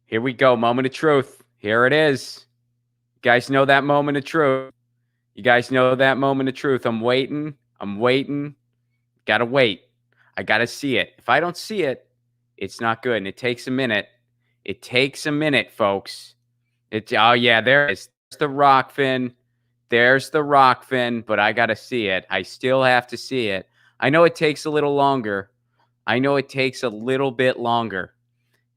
Here we go. Moment of truth. Here it is. You guys know that moment of truth. You guys know that moment of truth. I'm waiting. I'm waiting. Gotta wait. I gotta see it. If I don't see it, it's not good. And it takes a minute. It takes a minute, folks. Oh yeah, there it is. There's the rock fin. There's the rock fin, but I gotta see it. I still have to see it. I know it takes a little longer. I know it takes a little bit longer.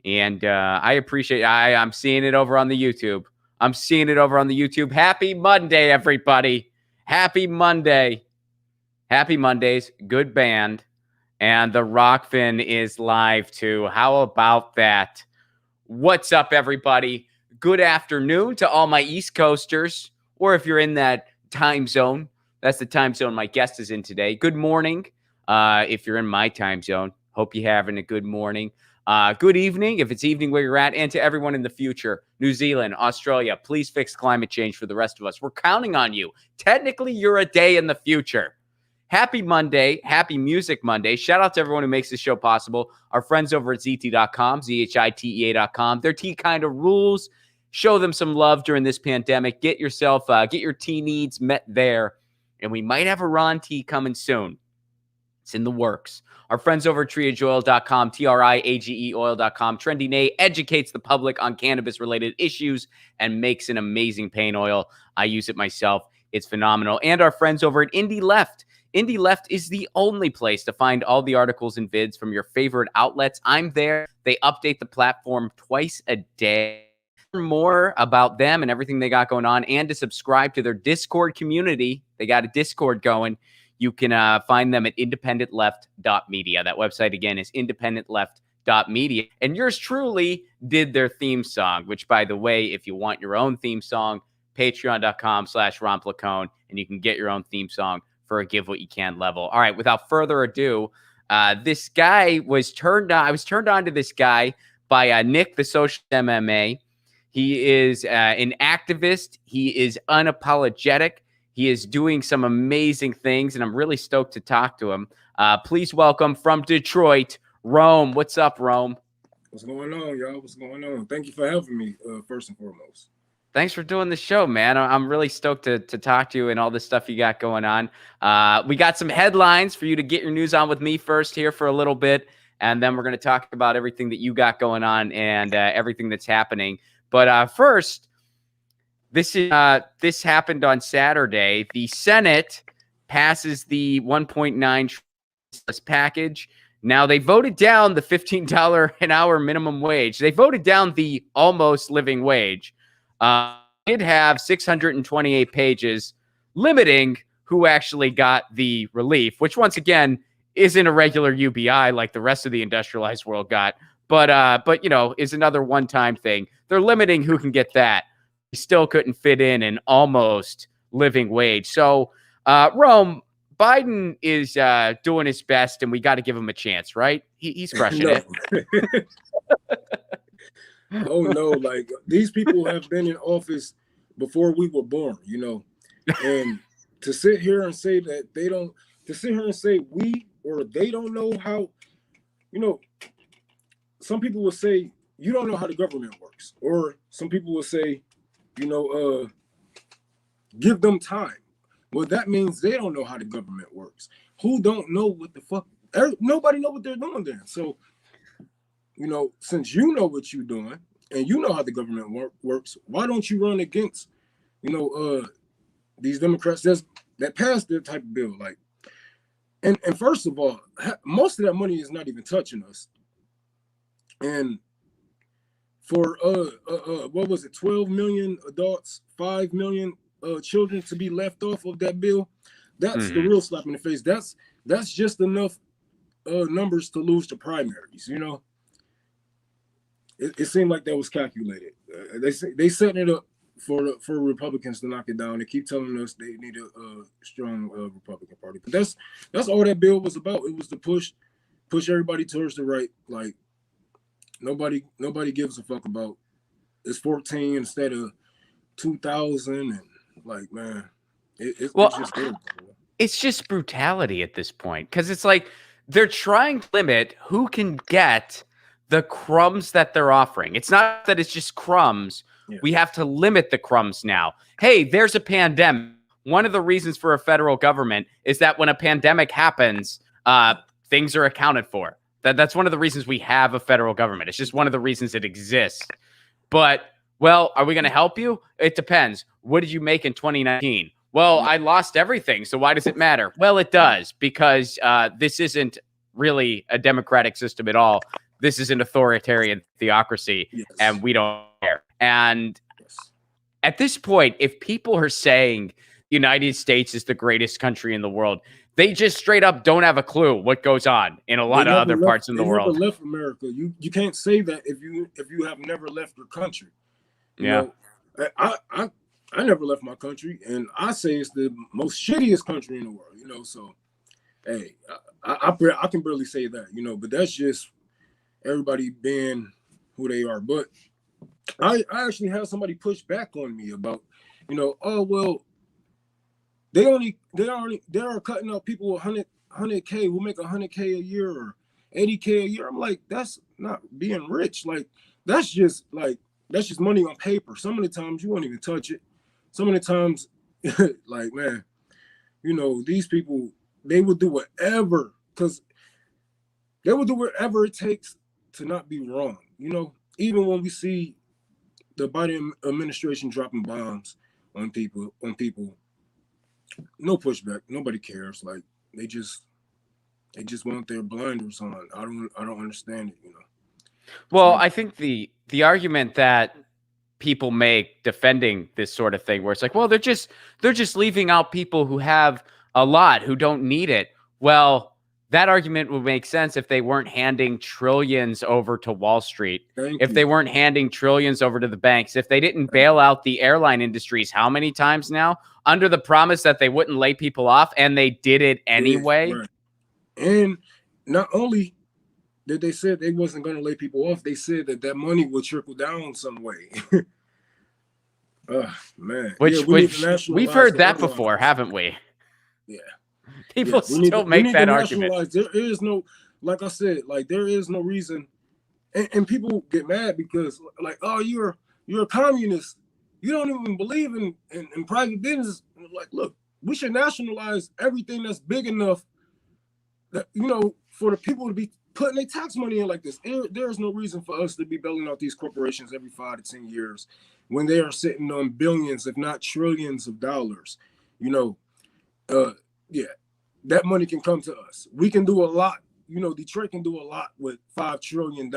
And I appreciate I'm seeing it over on the YouTube. I'm seeing it over on the YouTube. Happy Monday, everybody. Happy Monday. Happy Mondays. Good band. And the Rockfin is live too. How about that? What's up, everybody? Good afternoon to all my East Coasters, or if you're in that time zone, that's the time zone my guest is in today. Good morning. If you're in my time zone, hope you're having a good morning. Good evening, if it's evening where you're at, and to everyone in the future, New Zealand, Australia, please fix climate change for the rest of us. We're counting on you. Technically, you're a day in the future. Happy Monday. Happy Music Monday. Shout out to everyone who makes this show possible. Our friends over at ZT.com, ZHITEA.com. Their tea kind of rules. Show them some love during this pandemic. Get your tea needs met there. And we might have a Ron tea coming soon. It's in the works. Our friends over at triageoil.com, TRIAGE oil.com. Trendy Nate educates the public on cannabis-related issues and makes an amazing pain oil. I use it myself. It's phenomenal. And our friends over at Indie Left. Indie Left is the only place to find all the articles and vids from your favorite outlets. I'm there. They update the platform twice a day. Learn more about them and everything they got going on, and to subscribe to their Discord community. They got a Discord going. You can find them at independentleft.media. That website, again, is independentleft.media. And yours truly did their theme song, which, by the way, if you want your own theme song, patreon.com/Ron Placone, and you can get your own theme song for a give what you can level. All right, without further ado, this guy was turned on. I was turned on to this guy by Nick, the Social MMA. He is an activist. He is unapologetic. He is doing some amazing things, and I'm really stoked to talk to him. Please welcome from Detroit, Rome. What's up, Rome? What's going on, y'all? What's going on? Thank you for having me, first and foremost. Thanks for doing the show, man. I'm really stoked to talk to you and all the stuff you got going on. We got some headlines for you to get your news on with me first here for a little bit, and then we're going to talk about everything that you got going on and everything that's happening. But first, this happened on Saturday. The Senate passes the $1.9 package. Now, they voted down the $15 an hour minimum wage. They voted down the almost living wage. Did have 628 pages limiting who actually got the relief, which once again isn't a regular UBI like the rest of the industrialized world got, but you know, is another one-time thing. They're limiting who can get that. They still couldn't fit in an almost living wage. So, Rome, Biden is doing his best, and we got to give him a chance, right? He's crushing it. Oh no, like these people have been in office before we were born, you know, and to sit here and say that they don't, to sit here and say we or they don't know how, you know, some people will say you don't know how the government works, or some people will say, you know, give them time. Well, that means they don't know how the government works. Who don't know what the fuck? Nobody know what they're doing then. So, you know, since you know what you're doing and you know how the government works, why don't you run against, you know, these Democrats that passed their type of bill? Like, and first of all, most of that money is not even touching us. And for what was it, 12 million adults, 5 million children to be left off of that bill, that's the real slap in the face. That's just enough numbers to lose the primaries, you know. It seemed like that was calculated. They setting it up for Republicans to knock it down. They keep telling us they need a strong Republican Party, but that's all that bill was about. It was to push everybody towards the right. Like nobody gives a fuck about it's 14 instead of 2000, and like, man, it's just terrible. It's just brutality at this point, because it's like they're trying to limit who can get the crumbs that they're offering. It's not that it's just crumbs. Yeah. We have to limit the crumbs now. Hey, there's a pandemic. One of the reasons for a federal government is that when a pandemic happens, things are accounted for. That's one of the reasons we have a federal government. It's just one of the reasons it exists. But, well, are we going to help you? It depends. What did you make in 2019? Well, I lost everything. So why does it matter? Well, it does, because this isn't really a democratic system at all. This is an authoritarian theocracy, Yes. and we don't care. And Yes. at this point, if people are saying the United States is the greatest country in the world, they just straight up don't have a clue what goes on in a lot of other parts in the world. They never left America. You can't say that if you have never left your country. You know, I never left my country, and I say it's the most shittiest country in the world. You know, so hey, I can barely say that. You know, but that's just everybody being who they are. But I actually had somebody push back on me about, you know, oh well, they are cutting out people with 100K who make 100K a year or 80K a year. I'm like, that's not being rich. Like that's just money on paper. Some of the times you won't even touch it. Some of the times, like, man, you know, these people, they will do whatever, because they will do whatever it takes to not be wrong. You know, even when we see the Biden administration dropping bombs on people, no pushback, nobody cares. Like they just want their blinders on. I don't understand it, you know. Well, I think the argument that people make defending this sort of thing, where it's like, well, they're just leaving out people who have a lot, who don't need it. Well, that argument would make sense if they weren't handing trillions over to Wall Street, if they weren't handing trillions over to the banks, if they didn't bail out the airline industries how many times now under the promise that they wouldn't lay people off, and they did it anyway. Right. And not only did they say they wasn't going to lay people off, they said that money would trickle down some way. Man. Which we've heard that before, haven't we? Yeah. People still make that argument. There is no, like I said, like there is no reason, and people get mad because, like, oh, you're a communist. You don't even believe in private business. Like, look, we should nationalize everything that's big enough that, you know, for the people to be putting their tax money in like this. There is no reason for us to be bailing out these corporations every 5 to 10 years when they are sitting on billions, if not trillions of dollars. You know, yeah, that money can come to us. We can do a lot. You know, Detroit can do a lot with $5 trillion,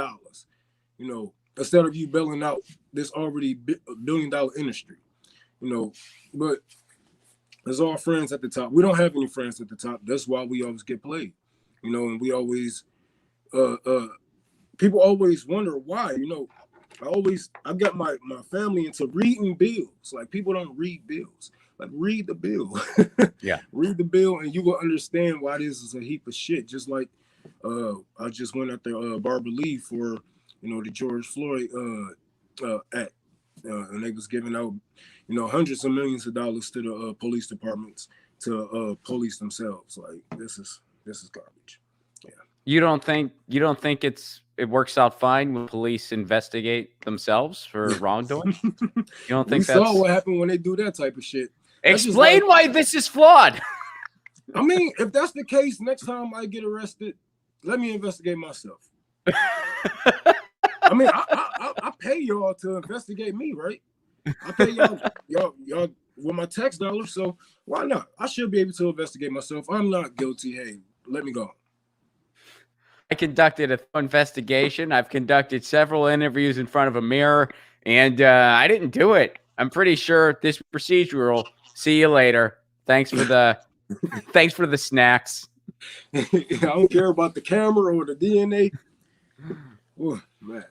you know, instead of you bailing out this already $1 billion industry, you know. But there's all friends at the top. We don't have any friends at the top. That's why we always get played, you know, and we always, people always wonder why, you know. I got my family into reading bills. Like, people don't read bills. Like, read the bill. Yeah. Read the bill, and you will understand why this is a heap of shit. Just like I just went at the Barbara Lee for, you know, the George Floyd act, and they was giving out, you know, hundreds of millions of dollars to the police departments to police themselves. Like, this is garbage. Yeah. You don't think it works out fine when police investigate themselves for wrongdoing? You don't think we saw what happened when they do that type of shit? Explain why this is flawed. I mean, if that's the case, next time I get arrested, let me investigate myself. I mean, I pay y'all to investigate me, right? I pay y'all with my tax dollars, so why not? I should be able to investigate myself. I'm not guilty. Hey, let me go. I conducted a investigation. I've conducted several interviews in front of a mirror, and I didn't do it. I'm pretty sure this procedural. See you later. Thanks for the snacks. I don't care about the camera or the DNA. Ooh, man.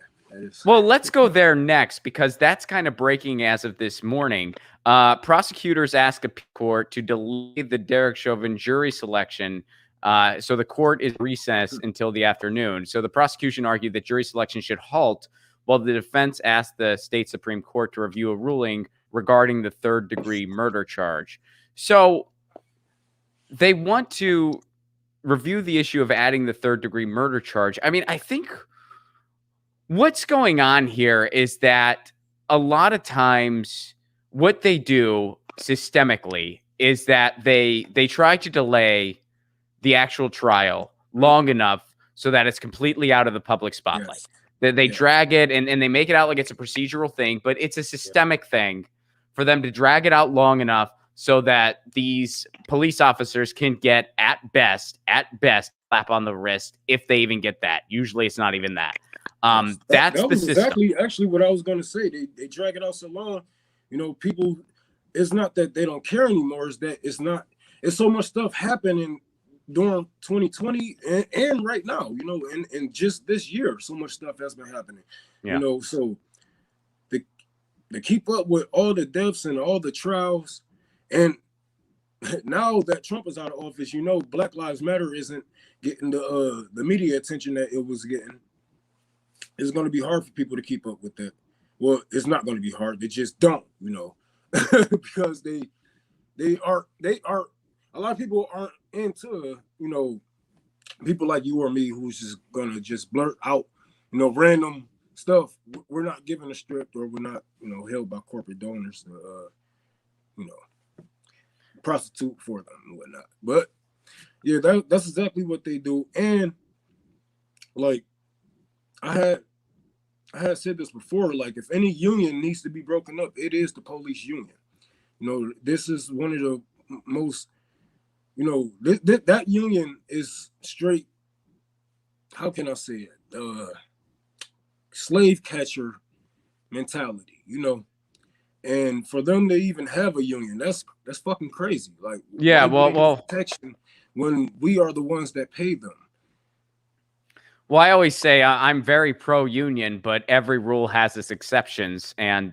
Well, let's go there next, because that's kind of breaking as of this morning. Prosecutors ask a court to delay the Derek Chauvin jury selection. So the court is recessed until the afternoon. So the prosecution argued that jury selection should halt, while the defense asked the state Supreme Court to review a ruling regarding the third-degree murder charge. So they want to review the issue of adding the third-degree murder charge. I mean, I think what's going on here is that a lot of times what they do systemically is that they try to delay the actual trial long enough so that it's completely out of the public spotlight. Yes. They Yes. drag it and they make it out like it's a procedural thing, but it's a systemic thing for them to drag it out long enough so that these police officers can get at best slap on the wrist, if they even get that. Usually it's not even that. That's that the was system. exactly actually what I was going to say. They drag it out so long, you know, people, it's not that they don't care anymore, it's that it's so much stuff happening during 2020 and right now, you know, and just this year, so much stuff has been happening. Yeah. You know, so to keep up with all the deaths and all the trials, and now that Trump is out of office, you know, Black Lives Matter isn't getting the media attention that it was getting. It's going to be hard for people to keep up with that. Well, it's not going to be hard. They just don't, you know, because they are a lot of people aren't into, you know, people like you or me who's just going to just blurt out, you know, random stuff. We're not given a script, or we're not, you know, held by corporate donors to, you know, prostitute for them and whatnot. But yeah, that's exactly what they do. And like I had said this before, like if any union needs to be broken up, it is the police union. You know, this is one of the most, you know, that union is straight, how can I say it? Slave catcher mentality, you know. And for them to even have a union, that's fucking crazy. Like, yeah, well, protection when we are the ones that pay them. Well, I always say I'm very pro-union, but every rule has its exceptions. And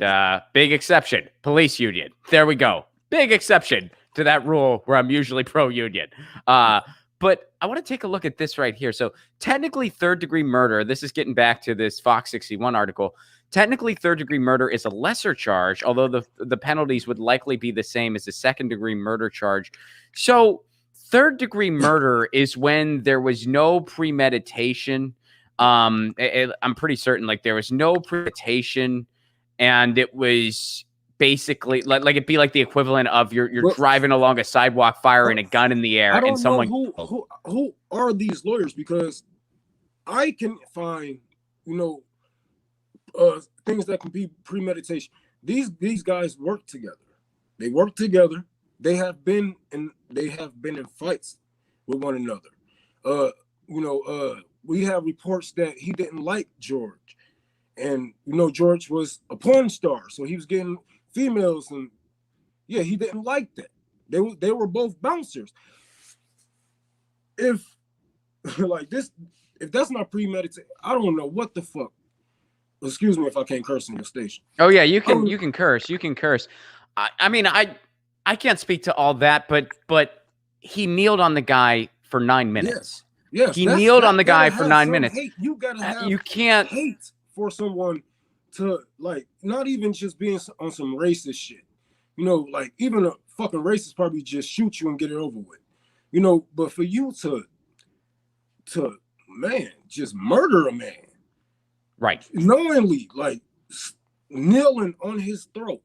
big exception, police union. There we go. Big exception to that rule where I'm usually pro-union. But I want to take a look at this right here. So technically third-degree murder, this is getting back to this Fox 61 article. Technically third-degree murder is a lesser charge, although the penalties would likely be the same as a second-degree murder charge. So third-degree murder is when there was no premeditation. I'm pretty certain, like, there was no premeditation, and it was basically like it'd be like the equivalent of you're driving along a sidewalk, firing a gun in the air, I don't and someone. know who are these lawyers, because I can find, you know, things that can be premeditation. These guys work together. They work together. They have been in fights with one another. You know, we have reports that he didn't like George, and you know, George was a porn star, so he was getting females, and yeah, he didn't like that. They were both bouncers. If like this, if that's not premeditated, I don't know what the fuck. Excuse me if I can't curse in your station. Oh yeah, you can curse. You can curse. I mean, I can't speak to all that, but he kneeled on the guy for 9 minutes. Yes, he kneeled on the guy for 9 minutes. Hate. You gotta have. You can't hate for someone to, like, not even just being on some racist shit. You know, like, even a fucking racist probably just shoot you and get it over with. You know, but for you to man, just murder a man, right, knowingly, like kneeling on his throat,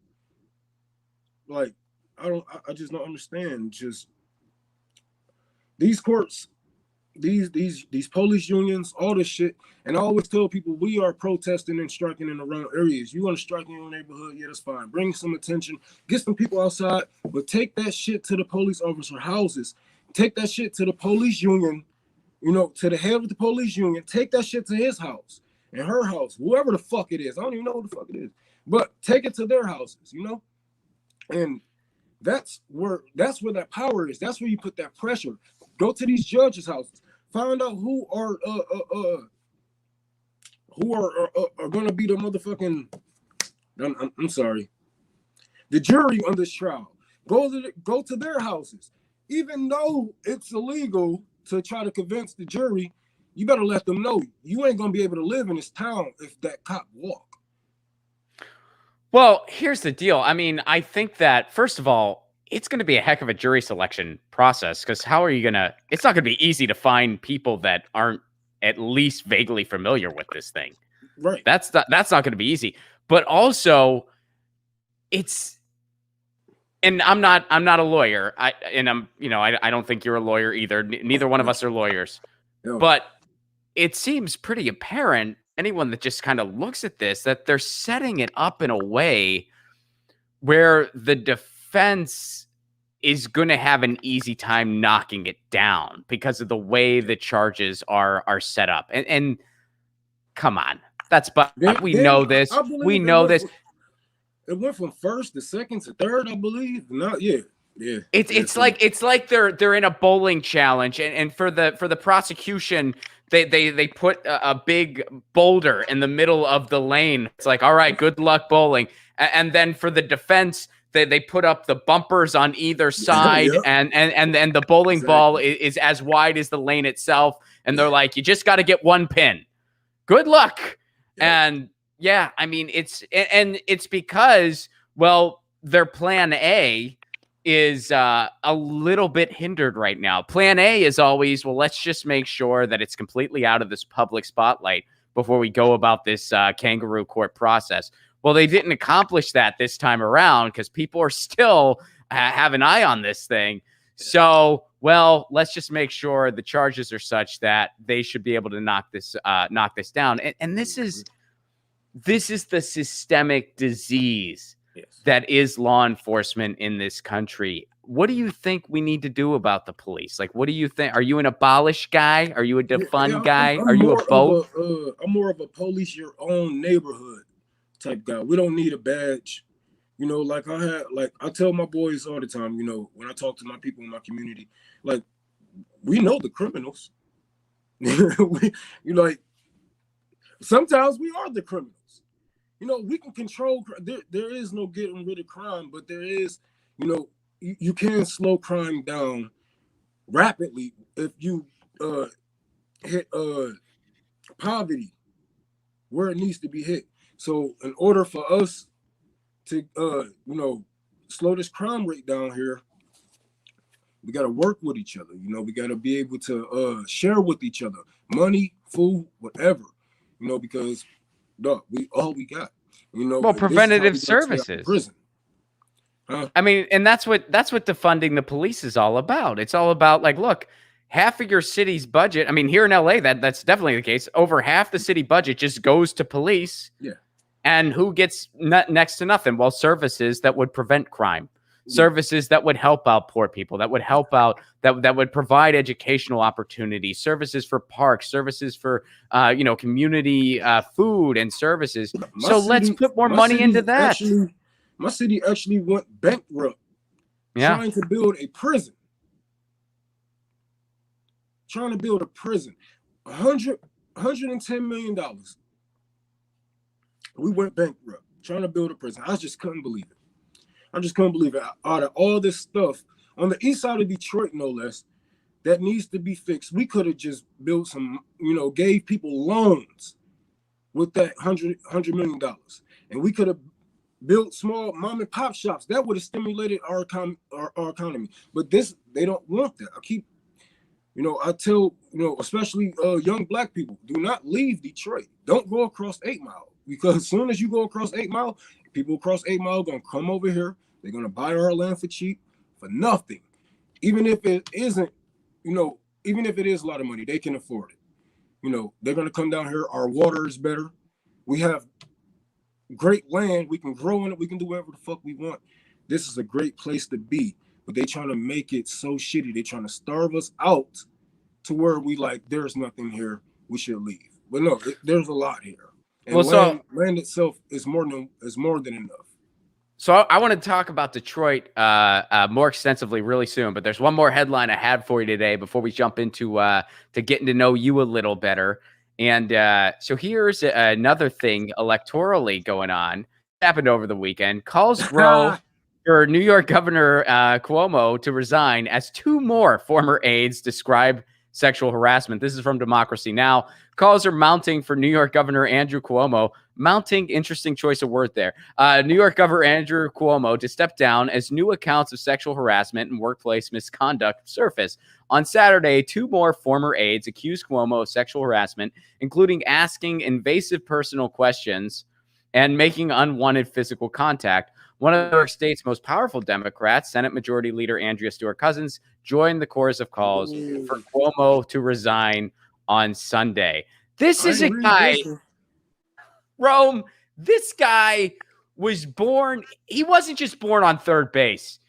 like, I just don't understand. Just these courts, these police unions, all this shit. And I always tell people, we are protesting and striking in the wrong areas. You want to strike in your neighborhood, yeah, that's fine. Bring some attention, get some people outside, but take that shit to the police officer houses. Take that shit to the police union, you know, to the head of the police union. Take that shit to his house and her house, whoever the fuck it is. I don't even know who the fuck it is, but take it to their houses, you know? And that's where that power is. That's where you put that pressure. Go to these judges' houses. Find out who are going to be the motherfucking. I'm sorry. The jury on this trial. Go to their houses. Even though it's illegal to try to convince the jury, you better let them know you ain't gonna be able to live in this town if that cop walk. Well, here's the deal. I mean, I think that, first of all, it's going to be a heck of a jury selection process, because how are you going to, it's not going to be easy to find people that aren't at least vaguely familiar with this thing. Right. That's not going to be easy. But also, it's, and I'm not a lawyer. I don't think you're a lawyer either. Neither one of us are lawyers. Yeah. But it seems pretty apparent, anyone that just kind of looks at this, that they're setting it up in a way where the defense is going to have an easy time knocking it down because of the way the charges are set up. And come on, we know this. We know this. It went from first to second to third, I believe. Yeah. It's like they're in a bowling challenge, and for the prosecution, they put a big boulder in the middle of the lane. It's like, all right, good luck bowling. And then for the defense, they put up the bumpers on either side, Yep. and the bowling ball is as wide as the lane itself. And they're like, you just got to get one pin. Good luck. Yep. And yeah, I mean, it's because, well, their plan A is a little bit hindered right now. Plan A is always, well, let's just make sure that it's completely out of this public spotlight before we go about this kangaroo court process. Well, they didn't accomplish that this time around because people are still have an eye on this thing. So, well, let's just make sure the charges are such that they should be able to knock this down. And this is the systemic disease that is law enforcement in this country. What do you think we need to do about the police? Like, what do you think? Are you an abolish guy? Are you a defund guy? Are you a both? I'm more of a police your own neighborhood type guy. We don't need a badge. Like I tell my boys all the time, when I talk to my people in my community, like, we know the criminals. Sometimes we are the criminals. We can control. There is no getting rid of crime, but there is, you can slow crime down rapidly if you hit poverty where it needs to be hit. So in order for us to slow this crime rate down here, we got to work with each other. We got to be able to share with each other money, food, whatever. Because we got. Well, preventative services. Prison. Huh? I mean, and that's what defunding the police is all about. It's all about, like, look, half of your city's budget. I mean, here in LA, that's definitely the case. Over half the city budget just goes to police. Yeah. And who gets next to nothing? Well, services that would prevent crime, services that would help out poor people, that would help out, that would provide educational opportunities, services for parks, services for community food and services. Let's put more money into that. My city actually went bankrupt trying to build a prison. $110 million. We went bankrupt trying to build a prison. I just couldn't believe it. Out of all this stuff on the east side of Detroit, no less, that needs to be fixed. We could have just built some, gave people loans with that $100 million. And we could have built small mom and pop shops. That would have stimulated our economy. But they don't want that. I tell, especially young black people, do not leave Detroit. Don't go across 8 Mile. Because as soon as you go across 8 Mile, people across 8 Mile are going to come over here. They're going to buy our land for cheap, for nothing. Even if it isn't, even if it is a lot of money, they can afford it. They're going to come down here. Our water is better. We have great land. We can grow in it. We can do whatever the fuck we want. This is a great place to be. But they trying to make it so shitty. They trying to starve us out to where we there's nothing here. We should leave. But no, there's a lot here. And land itself is more than enough. So I want to talk about Detroit more extensively really soon, but there's one more headline I had for you today before we jump into to getting to know you a little better. And so here's another thing electorally going on. It happened over the weekend. Calls grow for New York Governor Cuomo to resign as 2 more former aides describe sexual harassment. This is from Democracy Now! Calls are mounting for New York Governor Andrew Cuomo. Mounting, interesting choice of word there. New York Governor Andrew Cuomo to step down as new accounts of sexual harassment and workplace misconduct surface. On Saturday, 2 more former aides accused Cuomo of sexual harassment, including asking invasive personal questions and making unwanted physical contact. One of New York State's most powerful Democrats, Senate Majority Leader Andrea Stewart-Cousins, joined the chorus of calls for Cuomo to resign on Sunday. This is a guy, Rome, this guy was born, he wasn't just born on third base.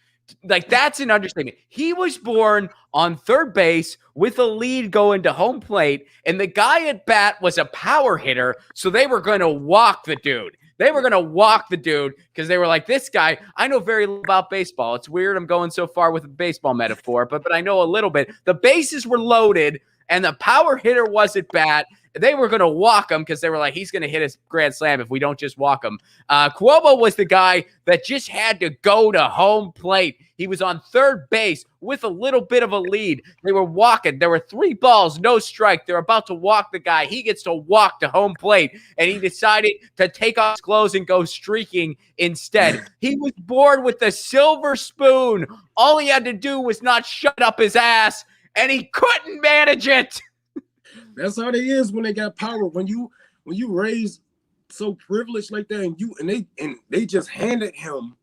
Like, that's an understatement. He was born on third base with a lead going to home plate, and the guy at bat was a power hitter, so they were going to walk the dude. They were going to walk the dude because they were like, this guy, I know very little about baseball. It's weird I'm going so far with a baseball metaphor, but I know a little bit. The bases were loaded, and the power hitter was at bat. They were going to walk him because they were like, he's going to hit a grand slam if we don't just walk him. Cuomo was the guy that just had to go to home plate. He was on third base with a little bit of a lead. They were walking. There were 3 balls, no strike. They're about to walk the guy. He gets to walk to home plate, and he decided to take off his clothes and go streaking instead. He was born with a silver spoon. All he had to do was not shut up his ass, and he couldn't manage it. That's how they is when they got power. When you raise so privileged like that, and they just handed him,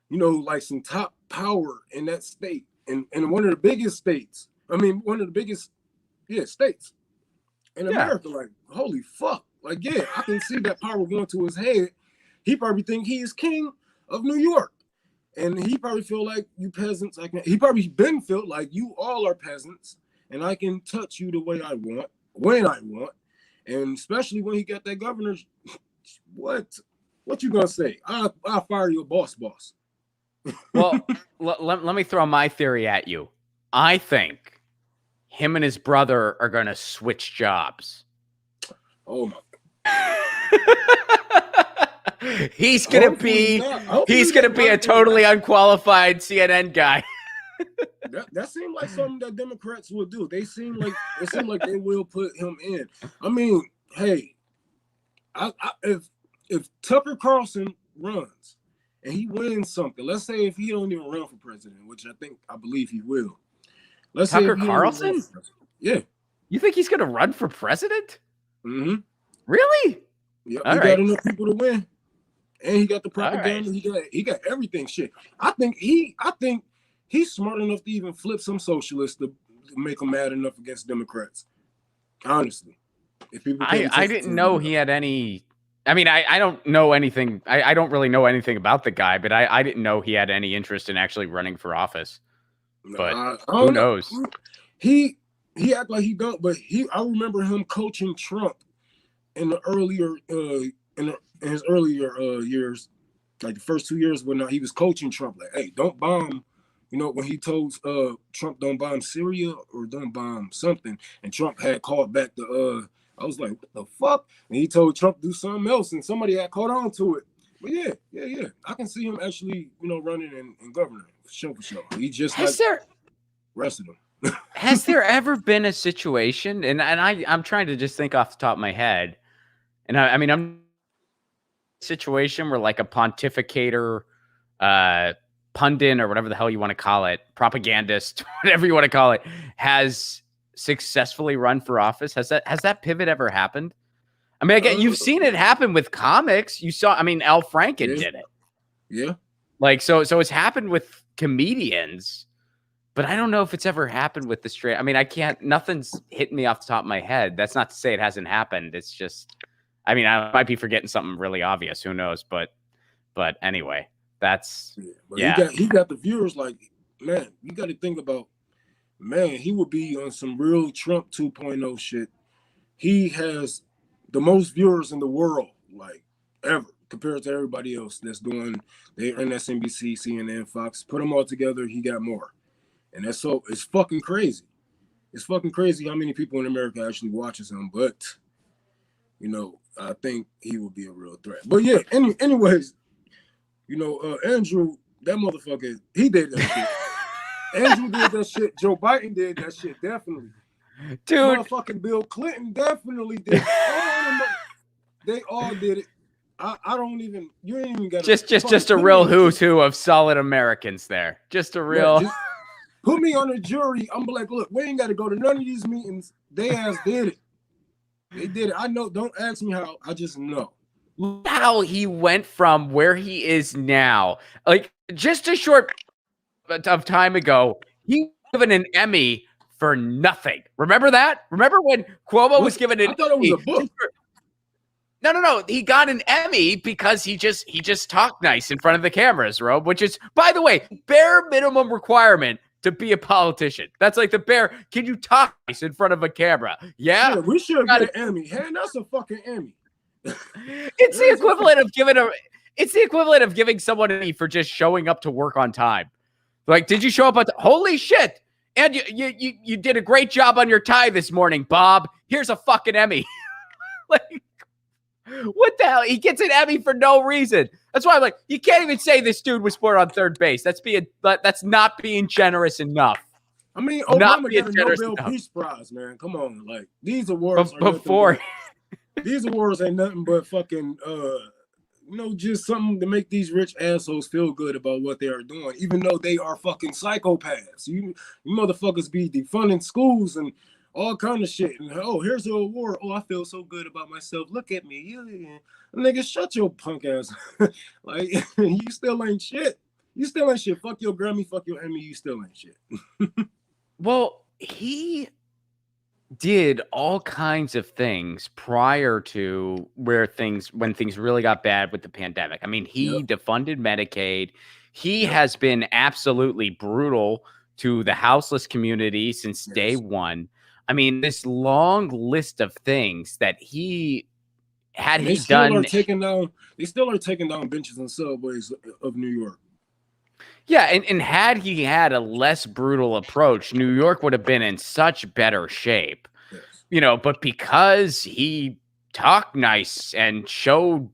like some top power in that state, and one of the biggest states. I mean, one of the biggest, states in America. Like, holy fuck! Like, yeah, I can see that power going to his head. He probably think he is king of New York, and he probably feel like you peasants. He probably been felt like you all are peasants, and I can touch you the way I want, when I want, and especially when he got that governor's. What you gonna say? I'll fire your boss. Well, let me throw my theory at you. I think him and his brother are gonna switch jobs. Oh my! He's gonna be a totally unqualified CNN guy. That seemed like something that Democrats will do. It seemed like they will put him in. I mean, hey, if Tucker Carlson runs and he wins something, let's say if he don't even run for president, which I believe he will. Let's Tucker Carlson? Yeah. You think he's gonna run for president? Mm-hmm. Really? Yeah. He got enough people to win, and he got the propaganda. Right. He got everything. Shit. I think he's smart enough to even flip some socialists to make them mad enough against Democrats. Honestly, if people, I didn't know he had any. I mean, I don't know anything. I don't really know anything about the guy, but I didn't know he had any interest in actually running for office. But who knows? He act like he don't, but I remember him coaching Trump in the earlier in his earlier years, like the first 2 years when he was coaching Trump. Like, hey, don't bomb. When he told Trump don't bomb Syria or don't bomb something, and Trump had called back I was like, what the fuck? And he told Trump to do something else, and somebody had caught on to it. But yeah. I can see him actually, running and governing for sure. He just rest of them. Has there ever been a situation, and I'm trying to just think off the top of my head, and I mean, I'm situation where like a pontificator, pundit or whatever the hell you want to call it, propagandist, whatever you want to call it, has successfully run for office? Has that pivot ever happened? I mean, again, you've seen it happen with comics. You saw, I mean, Al Franken did it. Yeah. Like, so it's happened with comedians, but I don't know if it's ever happened with the straight. I mean, nothing's hitting me off the top of my head. That's not to say it hasn't happened. It's just, I mean, I might be forgetting something really obvious. Who knows? But anyway, that's, He got the viewers like, man, you got to think about, man, he would be on some real Trump 2.0 shit. He has the most viewers in the world, like, ever, compared to everybody else that's doing, they're MSNBC, CNN, Fox. Put them all together, he got more. And it's fucking crazy. It's fucking crazy how many people in America actually watches him. But, I think he will be a real threat. But yeah, anyways, Andrew, that motherfucker, he did that shit. Andrew did that shit. Joe Biden did that shit, definitely. Dude, Motherfucking Bill Clinton definitely did. They all did it. I don't even. You ain't even got just a real who's who of solid Americans there. Just a real. Just put me on a jury. I'm like, look, we ain't got to go to none of these meetings. They ass did it. They did it. I know. Don't ask me how. I just know. Look how he went from where he is now. Like just a short of time ago, he was given an Emmy for nothing. Remember that? Remember when Cuomo was given an Emmy? I thought it was a book. No. He got an Emmy because he just talked nice in front of the cameras, Rob, which is, by the way, bare minimum requirement to be a politician. That's like the bare, can you talk nice in front of a camera? Yeah. We should get an Emmy. Hey, that's a fucking Emmy. It's the equivalent of giving someone an Emmy for just showing up to work on time. Like, did you show up on time? Holy shit. And you did a great job on your tie this morning, Bob. Here's a fucking Emmy. Like, what the hell? He gets an Emmy for no reason. That's why I'm like, you can't even say this dude was born on third base. That's not being generous enough. I mean, Obama got a Nobel Peace Prize, man. Come on, like these awards these awards ain't nothing but fucking just something to make these rich assholes feel good about what they are doing, even though they are fucking psychopaths. You motherfuckers be defunding schools and all kind of shit. And here's an award. I feel so good about myself. Look at me. Nigga, shut your punk ass. Like, you still ain't shit. Fuck your Grammy, fuck your Emmy. You still ain't shit. Well, he did all kinds of things prior to when things really got bad with the pandemic. I mean, he defunded Medicaid. He has been absolutely brutal to the houseless community since day one. I mean, this long list of things that he had they still are taking down benches and subways of New York. Yeah, and had he had a less brutal approach, New York would have been in such better shape. Yes. But because he talked nice and showed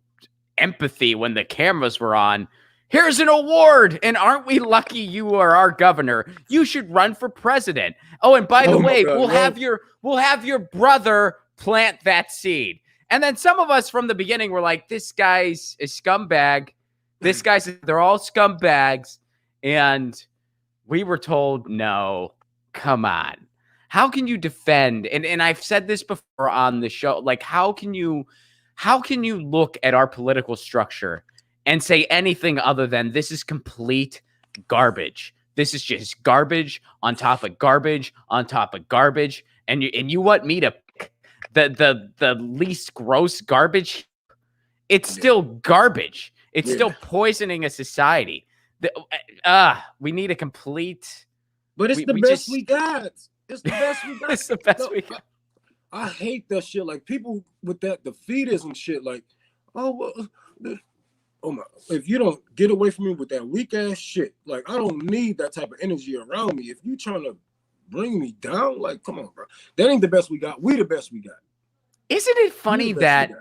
empathy when the cameras were on, here's an award, and aren't we lucky you are our governor? You should run for president. Oh, and by the way, God, we'll have your brother plant that seed. And then some of us from the beginning were like, this guy's a scumbag. They're all scumbags. And we were told, no, come on. How can you defend? And I've said this before on the show, like, how can you look at our political structure and say anything other than this is complete garbage? This is just garbage on top of garbage on top of garbage. And you want me to pick the least gross garbage? It's still garbage. It's still poisoning a society. We need a complete. But it's the best we got. It's the best we got. It's the best we got. I hate that shit. Like people with that defeatism shit. Like, if you don't get away from me with that weak ass shit, like I don't need that type of energy around me. If you trying to bring me down, like, come on, bro. That ain't the best we got. We the best we got. Isn't it funny that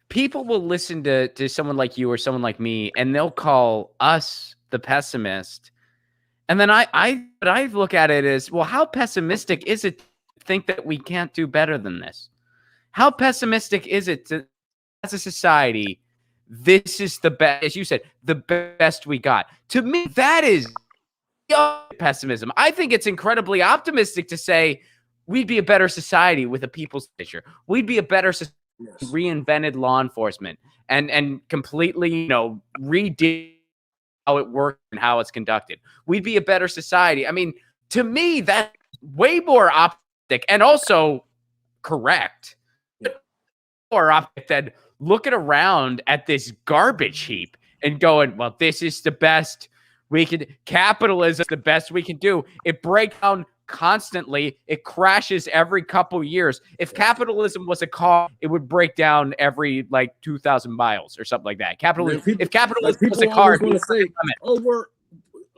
people will listen to someone like you or someone like me, and they'll call us the pessimist, and then I look at it as, well, how pessimistic is it to think that we can't do better than this? How pessimistic is it to, as a society, this is the best, as you said, the best we got? To me, that is pessimism. I think it's incredibly optimistic to say we'd be a better society with a people's picture. We'd be a better society. Yes. Reinvented law enforcement and completely, redid how it works and how it's conducted. We'd be a better society. I mean, to me, that's way more optimistic and also correct. Yeah. More optimistic than looking around at this garbage heap and going, well, this is the best we can. Capitalism is the best we can do. It breaks down constantly. It crashes every couple years. If capitalism was a car, it would break down every 2,000 miles or something like that. If capitalism was a car, we're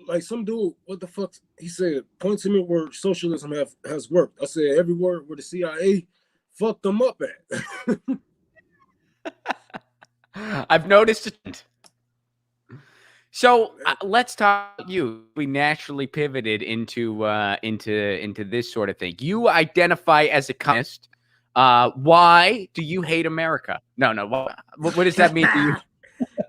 like some dude, what the fuck he said, point to me where socialism has worked. I said everywhere where the CIA fucked them up at. I've noticed it. So let's talk about you. We naturally pivoted into this sort of thing. You identify as a communist. Why do you hate America? No, no. What does that mean to you?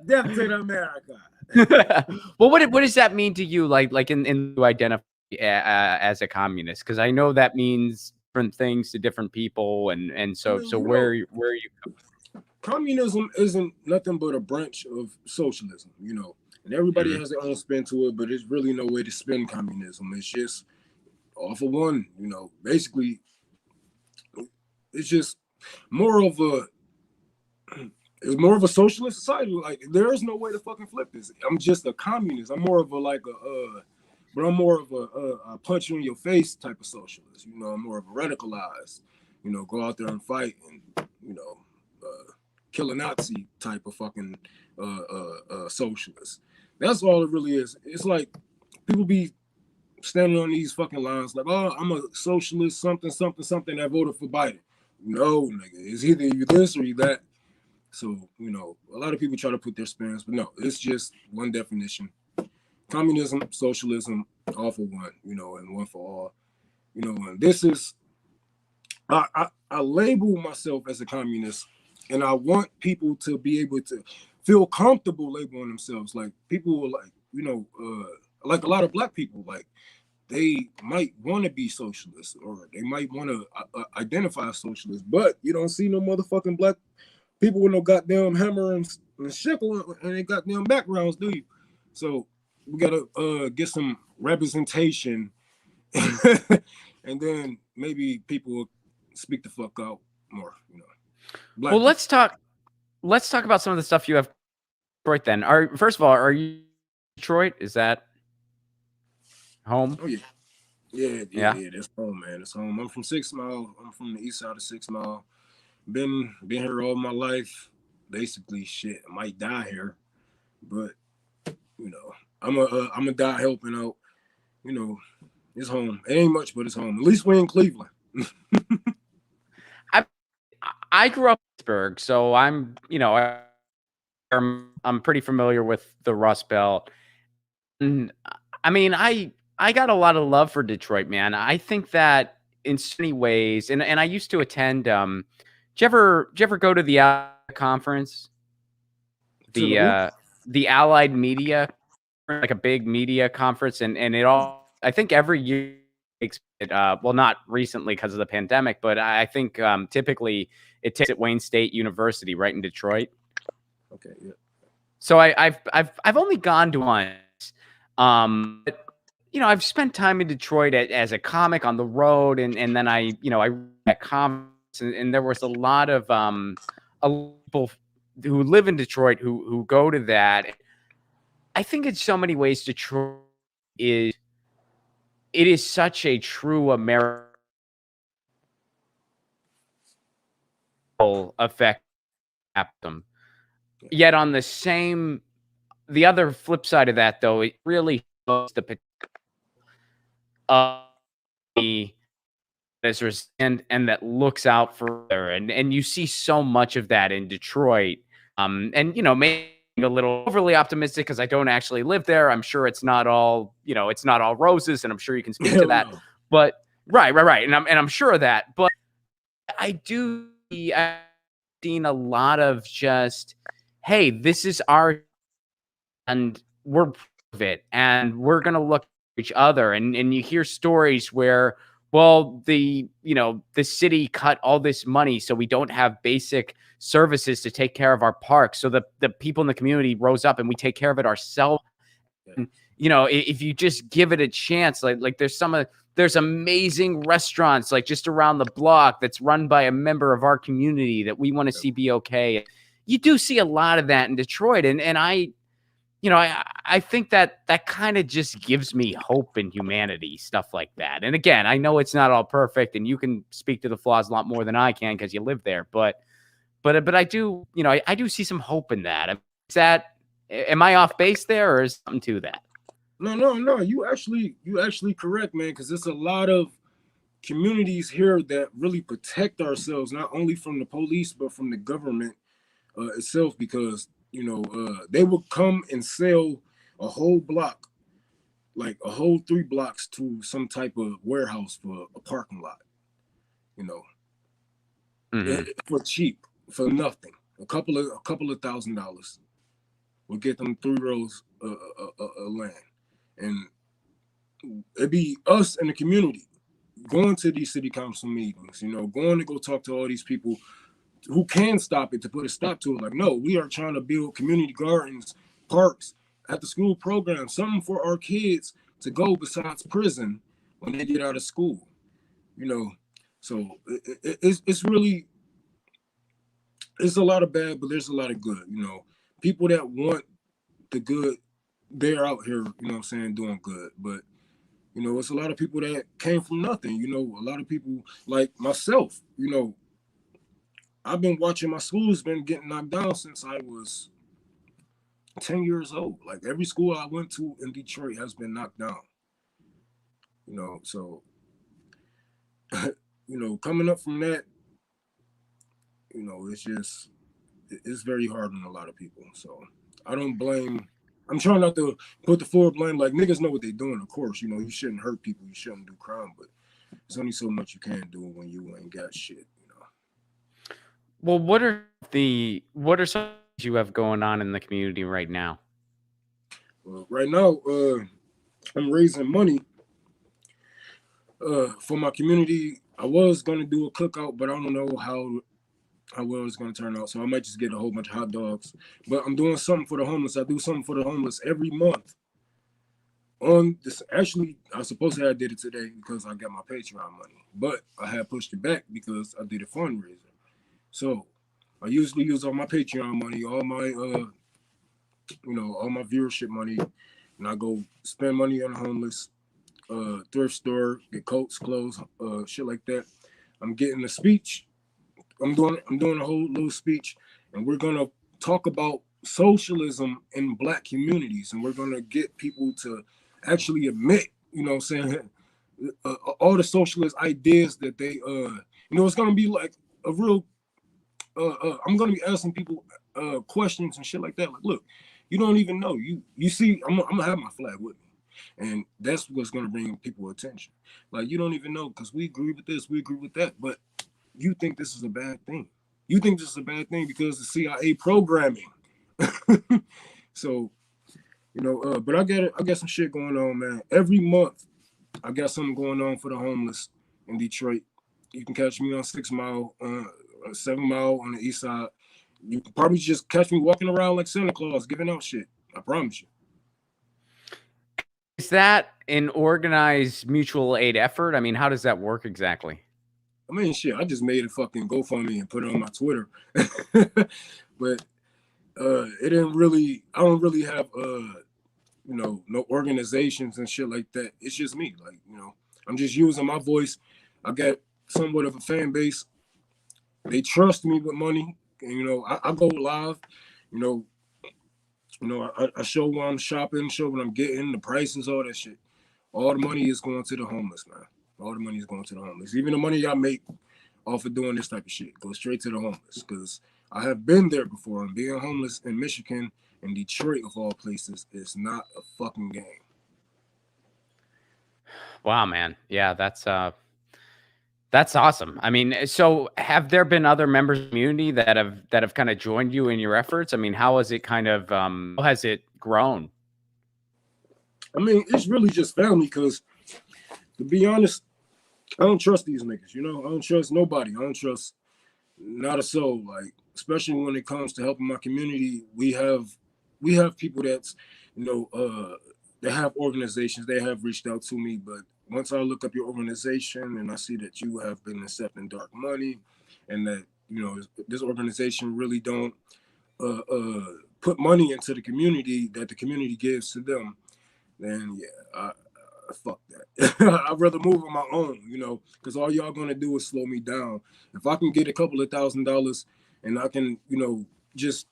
Death to America. Well, what does that mean to you? Like in you identify as a communist? Because I know that means different things to different people, and I so mean, where are you? communism isn't nothing but a branch of socialism, and everybody Mhm. has their own spin to it, but there's really no way to spin communism. It's just all for one, basically, it's just more of a it's more of a socialist society. Like there is no way to fucking flip this. I'm just a communist. I'm more of a but I'm more of a punch you in your face type of socialist. I'm more of a radicalized. Go out there and fight and kill a Nazi type of fucking socialist. That's all it really is. It's like people be standing on these fucking lines like, oh, I'm a socialist, something, something, something that voted for Biden. No, nigga, it's either you this or you that. So, a lot of people try to put their spins, but no, it's just one definition. Communism, socialism, all for one, and one for all. And this is, I label myself as a communist, and I want people to be able to feel comfortable labeling themselves. Like people like, like a lot of black people, like they might want to be socialists or they might want to identify as socialists, but you don't see no motherfucking black people with no goddamn hammer and sickle and they goddamn backgrounds, do you? So we gotta get some representation, and then maybe people will speak the fuck out more. Black Well, people. let's talk about some of the stuff you have. Detroit. Then, first of all, are you Detroit? Is that home? Oh yeah. Yeah, yeah, Yeah. yeah. That's home, man. That's home. I'm from 6 Mile. I'm from the east side of 6 Mile. Been here all my life. Basically, shit. I might die here, but I'm a die helping out. It's home. It ain't much, but it's home. At least we're in Cleveland. I I grew up in Pittsburgh, so I'm pretty familiar with the Rust Belt. And I mean, I got a lot of love for Detroit, man. I think that in so many ways, and I used to attend. Did you ever go to the conference, To the who? the Allied Media, like a big media conference, and it all. I think every year takes it. Well, not recently because of the pandemic, but I think typically it takes at Wayne State University, right in Detroit. Okay, yeah. So I've only gone to once. But, I've spent time in Detroit as a comic on the road, and then I at conference, and there was a lot of people who live in Detroit who go to that. I think in so many ways Detroit is it is such a true American effect them. Yet on the other flip side of that, though, it really shows the potential of the as resilient and that looks out for her. And you see so much of that in Detroit. And maybe a little overly optimistic because I don't actually live there. I'm sure it's not all, it's not all roses, and I'm sure you can speak to Hell that. no. But right. And I'm sure of that. But I do see I've seen a lot of just, hey, this is our and we're proud of it, and we're gonna look at each other. And you hear stories where, well, the city cut all this money so we don't have basic services to take care of our parks. So the people in the community rose up and we take care of it ourselves. Yeah. And, if you just give it a chance, like there's amazing restaurants like just around the block that's run by a member of our community that we want to see be okay. You do see a lot of that in Detroit, and I think that kind of just gives me hope in humanity, stuff like that. And again, I know it's not all perfect, and you can speak to the flaws a lot more than I can because you live there. But I do, I do see some hope in that. Is that am I off base there, or is something to that? No. You actually correct, man, because there's a lot of communities here that really protect ourselves, not only from the police, but from the government itself, because they will come and sell a whole block, like a whole 3 blocks to some type of warehouse for a parking lot, you know, Hmm. for cheap, for nothing. A couple of $1,000 will get them 3 rows of land, and it'd be us in the community going to these city council meetings, going to go talk to all these people who can stop it, to put a stop to it. Like, no, we are trying to build community gardens, parks, at the school program, something for our kids to go besides prison when they get out of school, you know. So it's really, it's a lot of bad, but there's a lot of good, People that want the good, they're out here, what I'm saying, doing good. But it's a lot of people that came from nothing. A lot of people like myself. I've been watching my school's been getting knocked down since I was 10 years old. Like every school I went to in Detroit has been knocked down. So coming up from that, it's just it's very hard on a lot of people. So I don't blame. I'm trying not to put the full blame. Like niggas know what they're doing. Of course, you shouldn't hurt people. You shouldn't do crime, but there's only so much you can do when you ain't got shit. Well, what are some things you have going on in the community right now? Right now, I'm raising money for my community. I was gonna do a cookout, but I don't know how well it's gonna turn out. So I might just get a whole bunch of hot dogs. But I'm doing something for the homeless. I do something for the homeless every month. On this, actually, I was supposed to have did it today because I got my Patreon money, but I had pushed it back because I did a fundraiser. So I usually use all my Patreon money, all my all my viewership money, and I go spend money on the homeless, thrift store, get coats, clothes, shit like that. I'm getting a speech. I'm doing a whole little speech, and we're gonna talk about socialism in Black communities, and we're gonna get people to actually admit, what I'm saying, all the socialist ideas that they, it's gonna be like a real. I'm gonna be asking people questions and shit like that. Like, look, you don't even know. You see, I'm gonna have my flag with me, and that's what's gonna bring people attention. Like, you don't even know because we agree with this, we agree with that, but you think this is a bad thing. You think this is a bad thing because the CIA programming. So, but I got some shit going on, man. Every month, I got something going on for the homeless in Detroit. You can catch me on 6 Mile, 7 Mile on the east side. You can probably just catch me walking around like Santa Claus giving out shit. I promise you. Is that an organized mutual aid effort? I mean, how does that work exactly? I mean, shit, I just made a fucking GoFundMe and put it on my Twitter. But it didn't really, I don't really have, no organizations and shit like that. It's just me. Like, I'm just using my voice. I got somewhat of a fan base. They trust me with money. And, I go live, you know, I show when I'm shopping, show what I'm getting, the prices, all that shit. All the money is going to the homeless, man. All the money is going to the homeless. Even the money y'all make off of doing this type of shit goes straight to the homeless. Because I have been there before, and being homeless in Michigan and Detroit, of all places, is not a fucking game. Wow, man. Yeah, that's awesome. I mean, so have there been other members of the community that have kind of joined you in your efforts? I mean, how has it kind of how has it grown? I mean, it's really just family because, to be honest, I don't trust these niggas. I don't trust nobody. I don't trust not a soul. Like, especially when it comes to helping my community, we have people that's, they have organizations. They have reached out to me, but once I look up your organization and I see that you have been accepting dark money, and that this organization really don't put money into the community that the community gives to them, then yeah, fuck that. I'd rather move on my own, because all y'all gonna do is slow me down. If I can get a couple of $1,000 and I can, just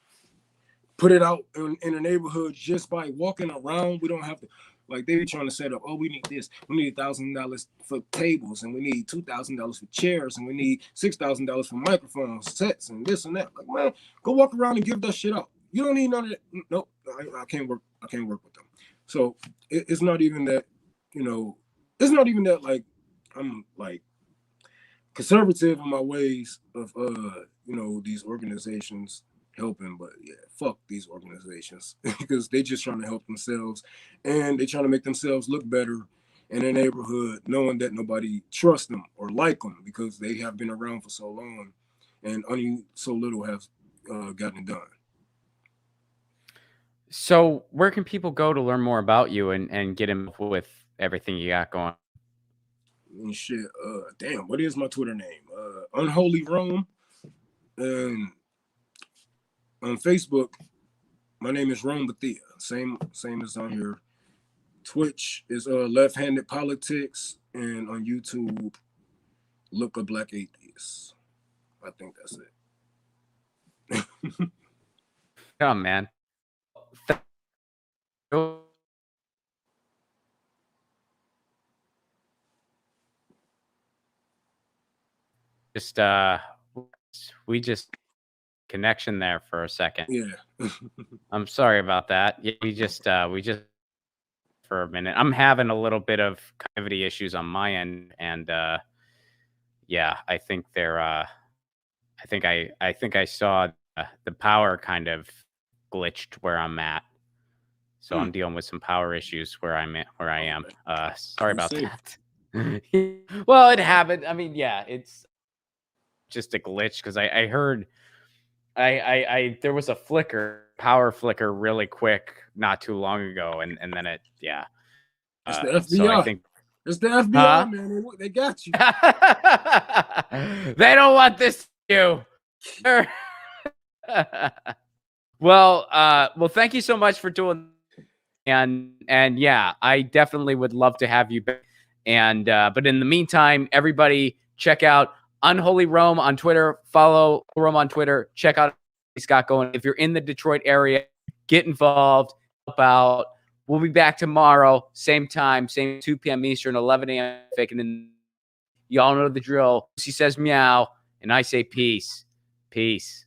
put it out in the neighborhood just by walking around, we don't have to, like, they be trying to set up, oh, we need this, we need $1,000 for tables, and we need $2,000 for chairs, and we need $6,000 for microphones, sets, and this and that. Like, man, go walk around and give that shit out. You don't need none of that. Nope, I can't work. I can't work with them. So it's not even that. You know, it's not even that like I'm like conservative in my ways of these organizations helping, but yeah, fuck these organizations because they just trying to help themselves and they trying to make themselves look better in their neighborhood, knowing that nobody trusts them or like them because they have been around for so long and only so little have gotten done. So where can people go to learn more about you and get involved with everything you got going? And shit, damn, what is my Twitter name? Unholy Rome. And on Facebook, my name is Rome Bethia. Same as on here. Twitch is Left-Handed Politics, and on YouTube, look a Black Atheist. I think that's it. Come, man. Just we just connection there for a second. Yeah. I'm sorry about that. Yeah, we just for a minute. I'm having a little bit of connectivity issues on my end, and yeah, I think they're I think I saw the power kind of glitched where I'm at. So I'm dealing with some power issues where I'm at, where I am. Sorry about that. Well, it happened. I mean, yeah, it's just a glitch because I heard there was a power flicker really quick not too long ago, and then it It's the FBI. So I think it's the FBI, man. They got you. They don't want this to you. Well, thank you so much for doing, and yeah, I definitely would love to have you back. And but in the meantime, everybody check out Unholy Rome on Twitter. Follow Rome on Twitter. Check out what he's got going. If you're in the Detroit area, get involved, help out. We'll be back tomorrow, same time, same 2 p.m. Eastern, 11 a.m. Pacific. And then y'all know the drill. She says meow, and I say peace. Peace.